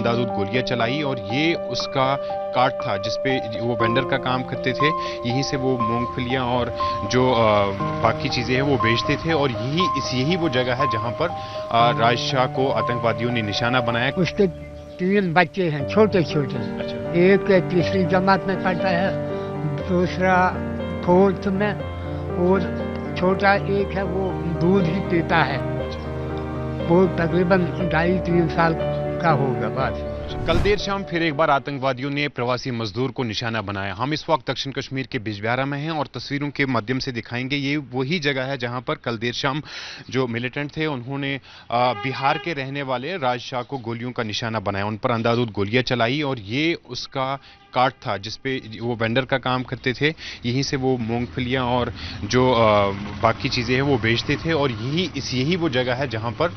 अंधाधुंध गोलियां चलाई और ये उसका कार्ट था जिसपे वो वेंडर का काम करते थे। यहीं से वो मूंगफलियां और जो बाकी चीजें हैं वो बेचते थे और यही वो जगह है जहां पर राज शाह को आतंकवादियों ने निशाना बनाया। उसके 3 बच्चे हैं छोटे छोटे। अच्छा। एक तीसरी जमात में पढ़ता है, दूसरा 4th में, और छोटा एक है वो दूध ही पीता है। वो तकरीबन 2.5-3 साल का होगा बस। कल देर शाम फिर एक बार आतंकवादियों ने प्रवासी मजदूर को निशाना बनाया। हम इस वक्त दक्षिण कश्मीर के बिजबिहारा में हैं और तस्वीरों के माध्यम से दिखाएंगे ये वही जगह है जहां पर कल देर शाम जो मिलिटेंट थे उन्होंने बिहार के रहने वाले राज शाह को गोलियों का निशाना बनाया, उन पर अंधाधुंध गोलियां चलाई और ये उसका कार्ट था जिसपे वो वेंडर का काम करते थे। यहीं से वो मूंगफलियां और जो बाकी चीजें हैं वो बेचते थे और यही वो जगह है जहां पर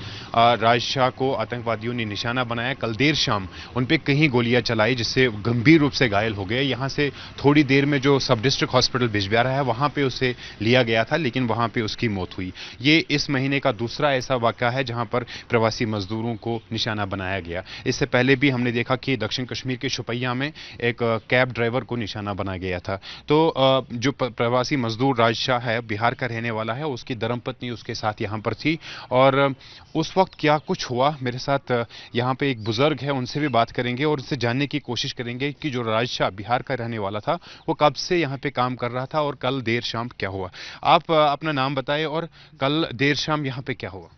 राज शाह को आतंकवादियों ने निशाना बनाया। कल देर शाम उन पे कहीं गोलियां चलाई जिससे गंभीर रूप से घायल हो गए। यहां से थोड़ी देर में जो सब डिस्ट्रिक्ट हॉस्पिटल बिजबिहारा है वहां पे उसे लिया गया था, लेकिन वहां पे उसकी मौत हुई। ये इस महीने का दूसरा ऐसा वाकया है जहां पर प्रवासी मजदूरों को निशाना बनाया गया। इससे पहले भी हमने देखा कि दक्षिण कश्मीर के शुपैया में एक कैब ड्राइवर को निशाना बनाया गया था। तो जो प्रवासी मजदूर राज शाह है, बिहार का रहने वाला है, उसकी धर्मपत्नी उसके साथ यहां पर थी और उस वक्त क्या कुछ हुआ मेरे साथ यहां पे एक बुजुर्ग है, उनसे भी बात करेंगे और उससे जानने की कोशिश करेंगे कि जो राज शाह बिहार का रहने वाला था वो कब से यहां पे काम कर रहा था और कल देर शाम क्या हुआ। आप अपना नाम बताएं और कल देर शाम यहां पे क्या हुआ।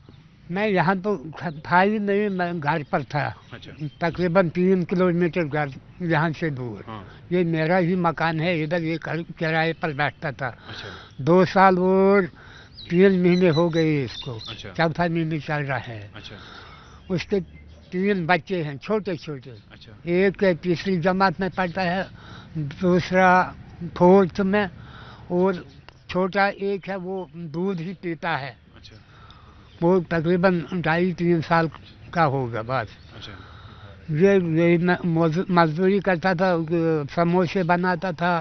मैं यहाँ तो था ही नहीं, मैं घर पर था। अच्छा। तकरीबन 3 किलोमीटर घर यहाँ से दूर। हाँ। ये मेरा ही मकान है, इधर ये किराए पर बैठता था। अच्छा। 2 साल और 3 महीने हो गए इसको। अच्छा। 4था महीने चल रहा है। अच्छा। उसके 3 बच्चे हैं छोटे छोटे। अच्छा। एक तीसरी जमात में पढ़ता है, दूसरा 4th में, और छोटा एक है वो दूध ही पीता है। अच्छा। वो तकरीबन 2.5-3 साल का होगा बस। अच्छा। ये मजदूरी करता था, समोसे बनाता था,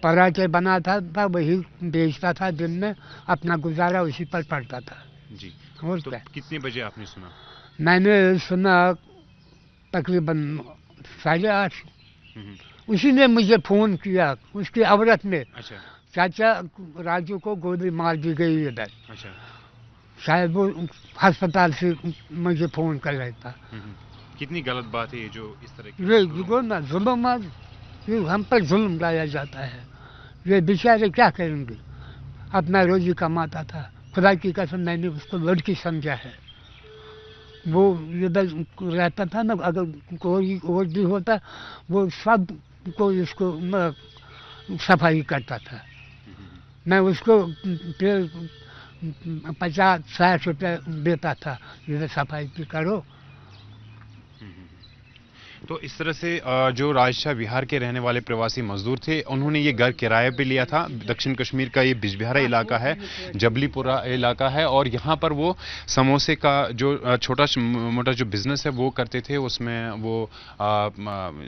पराठे बनाता था, वही बेचता था, दिन में अपना गुजारा उसी पर पड़ता था जी। और तो क्या। कितने बजे आपने सुना। मैंने सुना तकरीबन 8:30। उसी ने मुझे फोन किया, उसकी औरत ने। अच्छा। चाचा राजू को गोली मार दी गई इधर। अच्छा। शायद वो अस्पताल से मुझे फोन कर रहा था। कितनी गलत बात है ये जो इस तरह की। ये देखो ना, जुल्म, आज ये हम पर जुल्म लाया जाता है। ये बेचारे क्या करेंगे, अपना रोजी कमाता था। खुदा की कसम मैंने उसको लड़की समझा है। वो इधर रहता था ना, अगर कोई और भी होता वो सब को इसको सफाई करता था। मैं उसको 50-60 रुपये देता था, इधर सफाई की करो। तो इस तरह से जो राज शाह बिहार के रहने वाले प्रवासी मजदूर थे उन्होंने ये घर किराए पे लिया था। दक्षिण कश्मीर का ये बिजबिहारा इलाका है, जबलीपुरा इलाका है और यहाँ पर वो समोसे का जो छोटा मोटा जो बिजनेस है वो करते थे। उसमें वो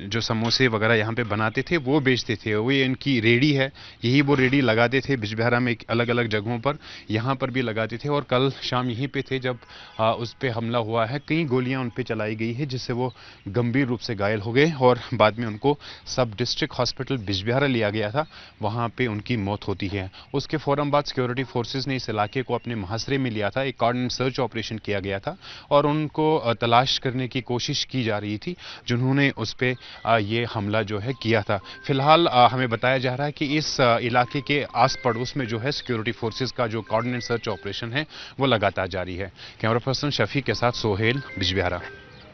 जो समोसे वगैरह यहाँ पे बनाते थे वो बेचते थे। वो इनकी रेडी है, यही वो रेडी लगाते थे बिजबिहारा में अलग अलग जगहों पर, यहाँ पर भी लगाते थे। और कल शाम यहीं पे थे जब उस पर हमला हुआ है। कई गोलियां उन पर चलाई गई है जिससे वो गंभीर रूप से घायल हो गए और बाद में उनको सब डिस्ट्रिक्ट हॉस्पिटल बिजबिहारा लिया गया था, वहां पे उनकी मौत होती है। उसके फौरन बाद सिक्योरिटी फोर्सेस ने इस इलाके को अपने मुहासरे में लिया था। एक कार्डन सर्च ऑपरेशन किया गया था और उनको तलाश करने की कोशिश की जा रही थी जिन्होंने उस पे ये हमला जो है किया था। फिलहाल हमें बताया जा रहा है कि इस इलाके के आस पड़ोस में जो है सिक्योरिटी फोर्सेस का जो कार्डन सर्च ऑपरेशन है वो लगातार जारी है। कैमरा पर्सन शफी के साथ सोहेल, बिजबिहारा।